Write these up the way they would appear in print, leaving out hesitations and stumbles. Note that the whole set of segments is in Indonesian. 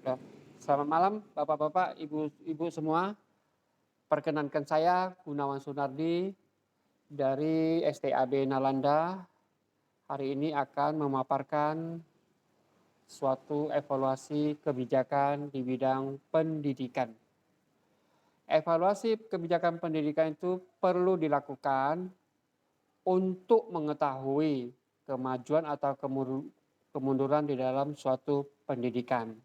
Ya. Selamat malam Bapak-bapak, Ibu-ibu semua. Perkenankan saya Gunawan Sunardi dari STAB Nalanda. Hari ini akan memaparkan suatu evaluasi kebijakan di bidang pendidikan. Evaluasi kebijakan pendidikan itu perlu dilakukan untuk mengetahui kemajuan atau kemunduran di dalam suatu pendidikan.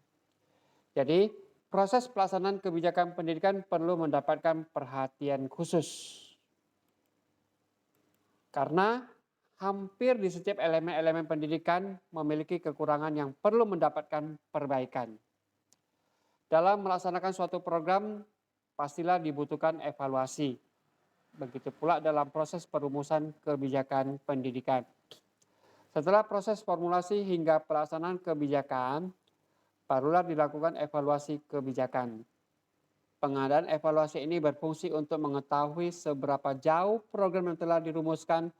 Jadi, proses pelaksanaan kebijakan pendidikan perlu mendapatkan perhatian khusus karena hampir di setiap elemen-elemen pendidikan memiliki kekurangan yang perlu mendapatkan perbaikan. Dalam melaksanakan suatu program, pastilah dibutuhkan evaluasi. Begitu pula dalam proses perumusan kebijakan pendidikan. Setelah proses formulasi hingga pelaksanaan kebijakan, barulah dilakukan evaluasi kebijakan. Pengadaan evaluasi ini berfungsi untuk mengetahui seberapa jauh program yang telah dirumuskan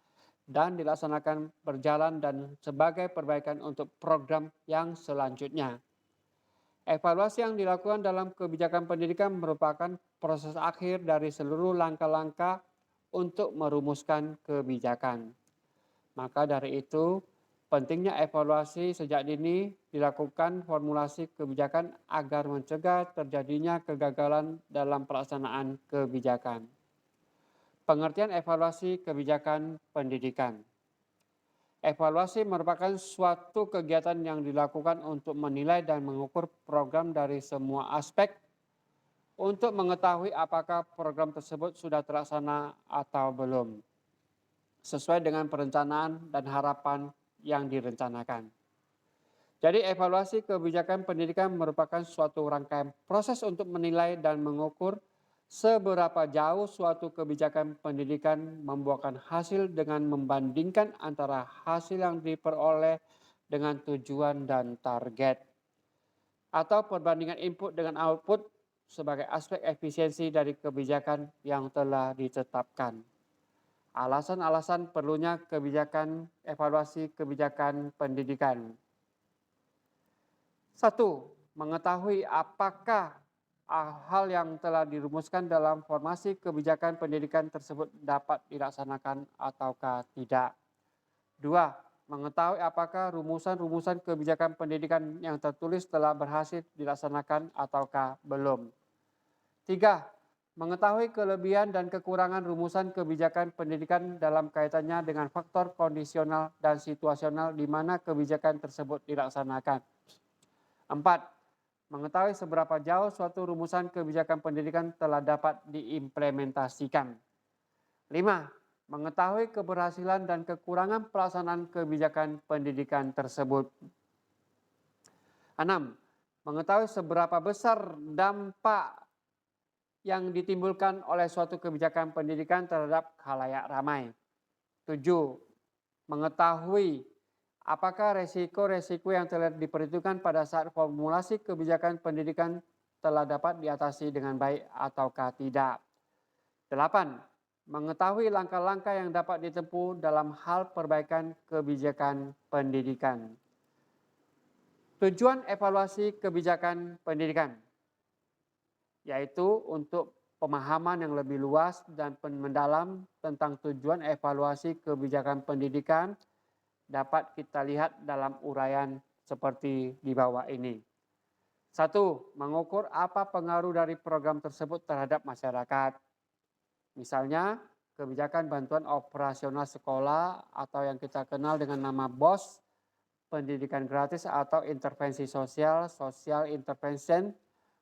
dan dilaksanakan berjalan dan sebagai perbaikan untuk program yang selanjutnya. Evaluasi yang dilakukan dalam kebijakan pendidikan merupakan proses akhir dari seluruh langkah-langkah untuk merumuskan kebijakan. Maka dari itu, pentingnya evaluasi sejak dini dilakukan formulasi kebijakan agar mencegah terjadinya kegagalan dalam pelaksanaan kebijakan. Pengertian evaluasi kebijakan pendidikan. Evaluasi merupakan suatu kegiatan yang dilakukan untuk menilai dan mengukur program dari semua aspek untuk mengetahui apakah program tersebut sudah terlaksana atau belum, sesuai dengan perencanaan dan harapan yang direncanakan. Jadi evaluasi kebijakan pendidikan merupakan suatu rangkaian proses untuk menilai dan mengukur seberapa jauh suatu kebijakan pendidikan membuahkan hasil dengan membandingkan antara hasil yang diperoleh dengan tujuan dan target. Atau perbandingan input dengan output sebagai aspek efisiensi dari kebijakan yang telah ditetapkan. Alasan-alasan perlunya kebijakan evaluasi kebijakan pendidikan. 1. Mengetahui apakah hal yang telah dirumuskan dalam formasi kebijakan pendidikan tersebut dapat dilaksanakan ataukah tidak. 2. Mengetahui apakah rumusan-rumusan kebijakan pendidikan yang tertulis telah berhasil dilaksanakan ataukah belum. 3. Mengetahui kelebihan dan kekurangan rumusan kebijakan pendidikan dalam kaitannya dengan faktor kondisional dan situasional di mana kebijakan tersebut dilaksanakan. 4. Mengetahui seberapa jauh suatu rumusan kebijakan pendidikan telah dapat diimplementasikan. 5. Mengetahui keberhasilan dan kekurangan pelaksanaan kebijakan pendidikan tersebut. 6. Mengetahui seberapa besar dampak yang ditimbulkan oleh suatu kebijakan pendidikan terhadap khalayak ramai. 7. Mengetahui apakah resiko-resiko yang telah diperhitungkan pada saat formulasi kebijakan pendidikan telah dapat diatasi dengan baik ataukah tidak. 8. Mengetahui langkah-langkah yang dapat ditempuh dalam hal perbaikan kebijakan pendidikan. Tujuan evaluasi kebijakan pendidikan yaitu untuk pemahaman yang lebih luas dan mendalam tentang tujuan evaluasi kebijakan pendidikan dapat kita lihat dalam uraian seperti di bawah ini. 1. Mengukur apa pengaruh dari program tersebut terhadap masyarakat. Misalnya, kebijakan bantuan operasional sekolah atau yang kita kenal dengan nama BOS, pendidikan gratis atau intervensi sosial, social intervention,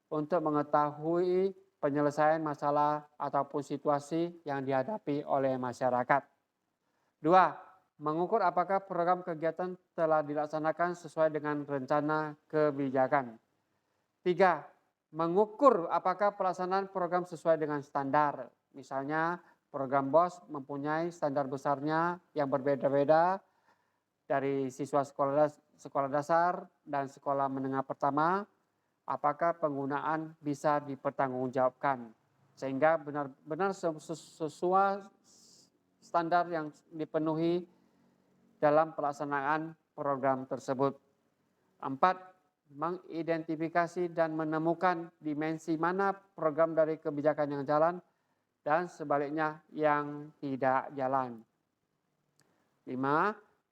untuk mengetahui penyelesaian masalah ataupun situasi yang dihadapi oleh masyarakat. 2. Mengukur apakah program kegiatan telah dilaksanakan sesuai dengan rencana kebijakan. 3. Mengukur apakah pelaksanaan program sesuai dengan standar. Misalnya program BOS mempunyai standar besarnya yang berbeda-beda dari siswa sekolah dasar dan sekolah menengah pertama. Apakah penggunaan bisa dipertanggungjawabkan sehingga benar-benar sesuai standar yang dipenuhi dalam pelaksanaan program tersebut. 4. mengidentifikasi dan menemukan dimensi mana program dari kebijakan yang jalan dan sebaliknya yang tidak jalan. 5.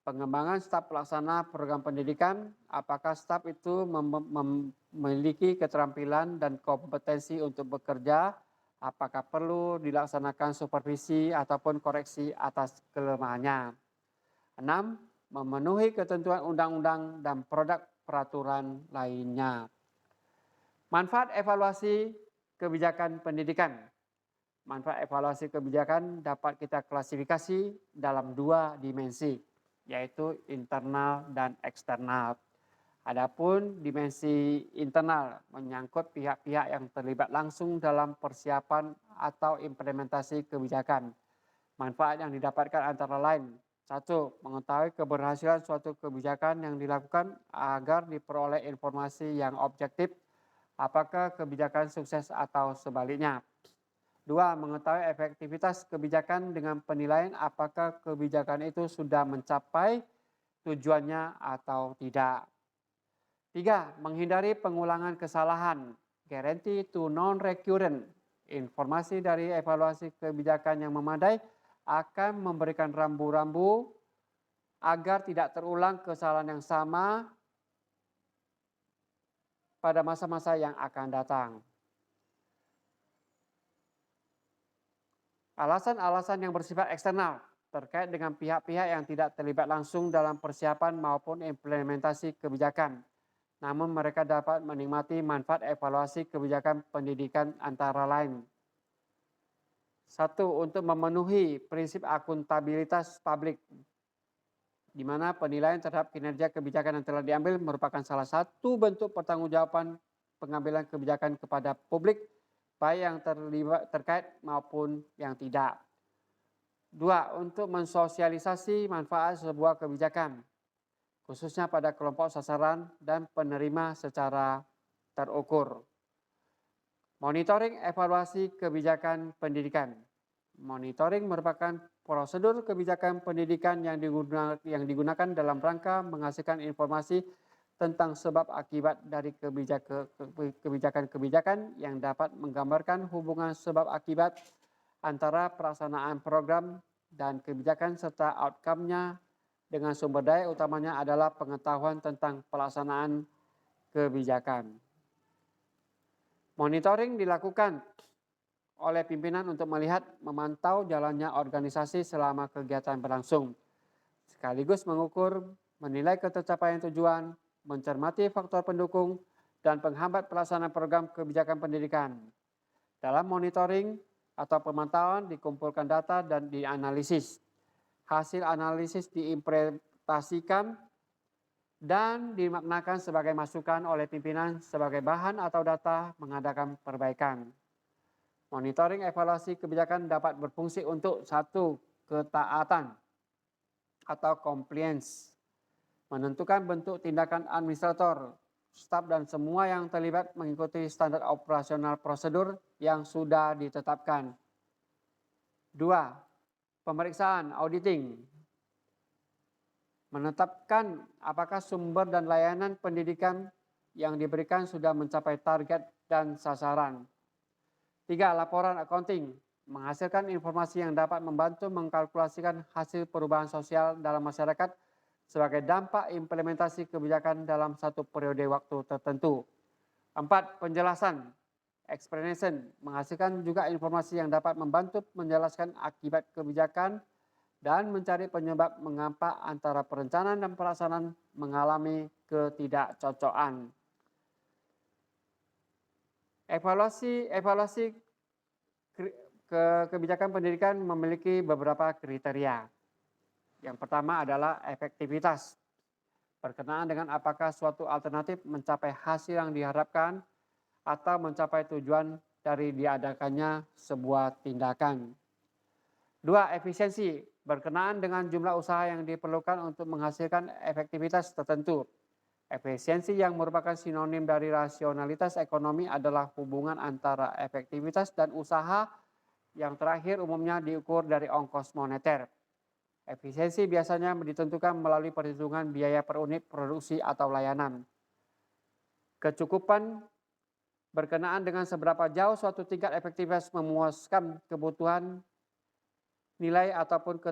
Pengembangan staf pelaksana program pendidikan, apakah staf itu memiliki keterampilan dan kompetensi untuk bekerja, apakah perlu dilaksanakan supervisi ataupun koreksi atas kelemahannya. 6. Memenuhi ketentuan undang-undang dan produk peraturan lainnya. Manfaat evaluasi kebijakan pendidikan. Manfaat evaluasi kebijakan dapat kita klasifikasi dalam 2 dimensi, yaitu internal dan eksternal. Adapun dimensi internal menyangkut pihak-pihak yang terlibat langsung dalam persiapan atau implementasi kebijakan. Manfaat yang didapatkan antara lain: 1. Mengetahui keberhasilan suatu kebijakan yang dilakukan agar diperoleh informasi yang objektif apakah kebijakan sukses atau sebaliknya. 2. Mengetahui efektivitas kebijakan dengan penilaian apakah kebijakan itu sudah mencapai tujuannya atau tidak. 3. Menghindari pengulangan kesalahan, guarantee to non-recurrent. Informasi dari evaluasi kebijakan yang memadai akan memberikan rambu-rambu agar tidak terulang kesalahan yang sama pada masa-masa yang akan datang. Alasan-alasan yang bersifat eksternal terkait dengan pihak-pihak yang tidak terlibat langsung dalam persiapan maupun implementasi kebijakan, namun mereka dapat menikmati manfaat evaluasi kebijakan pendidikan antara lain. 1. Untuk memenuhi prinsip akuntabilitas publik, di mana penilaian terhadap kinerja kebijakan yang telah diambil merupakan salah satu bentuk pertanggungjawaban pengambilan kebijakan kepada publik, baik yang terkait maupun yang tidak. 2. Untuk mensosialisasi manfaat sebuah kebijakan, khususnya pada kelompok sasaran dan penerima secara terukur. Monitoring evaluasi kebijakan pendidikan. Monitoring merupakan prosedur kebijakan pendidikan yang digunakan dalam rangka menghasilkan informasi tentang sebab akibat dari kebijakan-kebijakan yang dapat menggambarkan hubungan sebab akibat antara pelaksanaan program dan kebijakan serta outcome-nya dengan sumber daya utamanya adalah pengetahuan tentang pelaksanaan kebijakan. Monitoring dilakukan oleh pimpinan untuk melihat, memantau jalannya organisasi selama kegiatan berlangsung, sekaligus mengukur, menilai ketercapaian tujuan, mencermati faktor pendukung, dan penghambat pelaksanaan program kebijakan pendidikan. Dalam monitoring atau pemantauan dikumpulkan data dan dianalisis. Hasil analisis diimplementasikan dan dimaknakan sebagai masukan oleh pimpinan sebagai bahan atau data mengadakan perbaikan. Monitoring evaluasi kebijakan dapat berfungsi untuk 1. Ketaatan atau compliance, menentukan bentuk tindakan administrator, staf dan semua yang terlibat mengikuti standar operasional prosedur yang sudah ditetapkan. 2. Pemeriksaan auditing, menetapkan apakah sumber dan layanan pendidikan yang diberikan sudah mencapai target dan sasaran. 3. Laporan accounting, menghasilkan informasi yang dapat membantu mengkalkulasikan hasil perubahan sosial dalam masyarakat sebagai dampak implementasi kebijakan dalam satu periode waktu tertentu. 4. Penjelasan, explanation, menghasilkan juga informasi yang dapat membantu menjelaskan akibat kebijakan dan mencari penyebab mengapa antara perencanaan dan pelaksanaan mengalami ketidakcocokan. Evaluasi kebijakan pendidikan memiliki beberapa kriteria. Yang pertama adalah efektivitas, berkenaan dengan apakah suatu alternatif mencapai hasil yang diharapkan atau mencapai tujuan dari diadakannya sebuah tindakan. 2. Efisiensi, berkenaan dengan jumlah usaha yang diperlukan untuk menghasilkan efektivitas tertentu. Efisiensi yang merupakan sinonim dari rasionalitas ekonomi adalah hubungan antara efektivitas dan usaha yang terakhir umumnya diukur dari ongkos moneter. Efisiensi biasanya ditentukan melalui perhitungan biaya per unit produksi atau layanan. Kecukupan berkenaan dengan seberapa jauh suatu tingkat efektivitas memuaskan kebutuhan nilai ataupun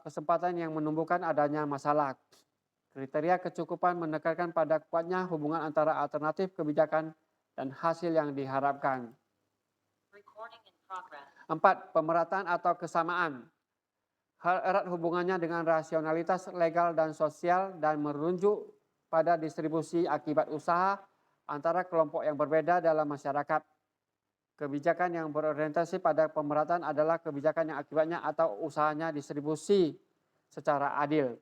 kesempatan yang menumbuhkan adanya masalah. Kriteria kecukupan menekankan pada kuatnya hubungan antara alternatif kebijakan dan hasil yang diharapkan. 4. Pemerataan atau kesamaan. Hal erat hubungannya dengan rasionalitas legal dan sosial dan merujuk pada distribusi akibat usaha antara kelompok yang berbeda dalam masyarakat. Kebijakan yang berorientasi pada pemerataan adalah kebijakan yang akibatnya atau usahanya distribusi secara adil.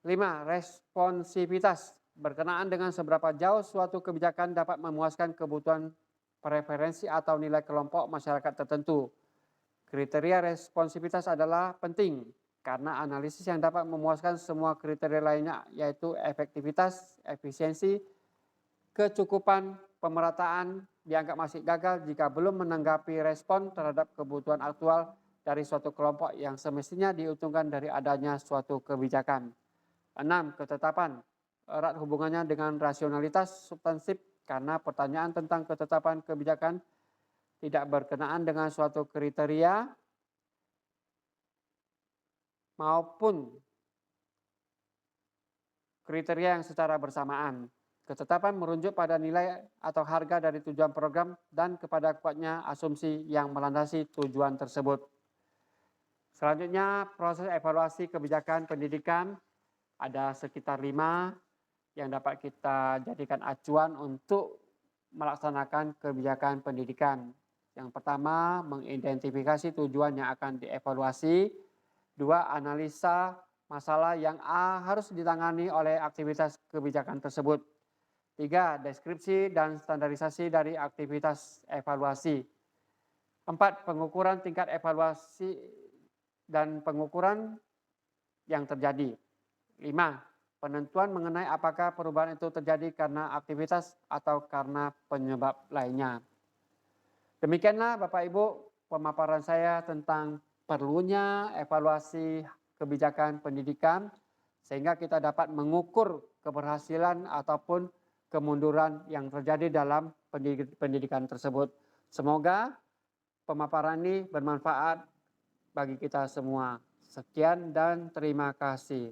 5. Responsivitas berkenaan dengan seberapa jauh suatu kebijakan dapat memuaskan kebutuhan preferensi atau nilai kelompok masyarakat tertentu. Kriteria responsivitas adalah penting karena analisis yang dapat memuaskan semua kriteria lainnya yaitu efektivitas, efisiensi, kecukupan, pemerataan dianggap masih gagal jika belum menanggapi respon terhadap kebutuhan aktual dari suatu kelompok yang semestinya diuntungkan dari adanya suatu kebijakan. 6. Ketetapan erat hubungannya dengan rasionalitas substansif karena pertanyaan tentang ketetapan kebijakan tidak berkenaan dengan suatu kriteria maupun kriteria yang secara bersamaan. Ketetapan merujuk pada nilai atau harga dari tujuan program dan kepada kuatnya asumsi yang melandasi tujuan tersebut. Selanjutnya, proses evaluasi kebijakan pendidikan ada sekitar 5 yang dapat kita jadikan acuan untuk melaksanakan kebijakan pendidikan. Yang pertama, mengidentifikasi tujuan yang akan dievaluasi. 2. Analisa masalah yang harus ditangani oleh aktivitas kebijakan tersebut. 3. Deskripsi dan standarisasi dari aktivitas evaluasi. 4. Pengukuran tingkat evaluasi dan pengukuran yang terjadi. 5. Penentuan mengenai apakah perubahan itu terjadi karena aktivitas atau karena penyebab lainnya. Demikianlah Bapak Ibu pemaparan saya tentang perlunya evaluasi kebijakan pendidikan sehingga kita dapat mengukur keberhasilan ataupun kemunduran yang terjadi dalam pendidikan tersebut. Semoga pemaparan ini bermanfaat bagi kita semua. Sekian dan terima kasih.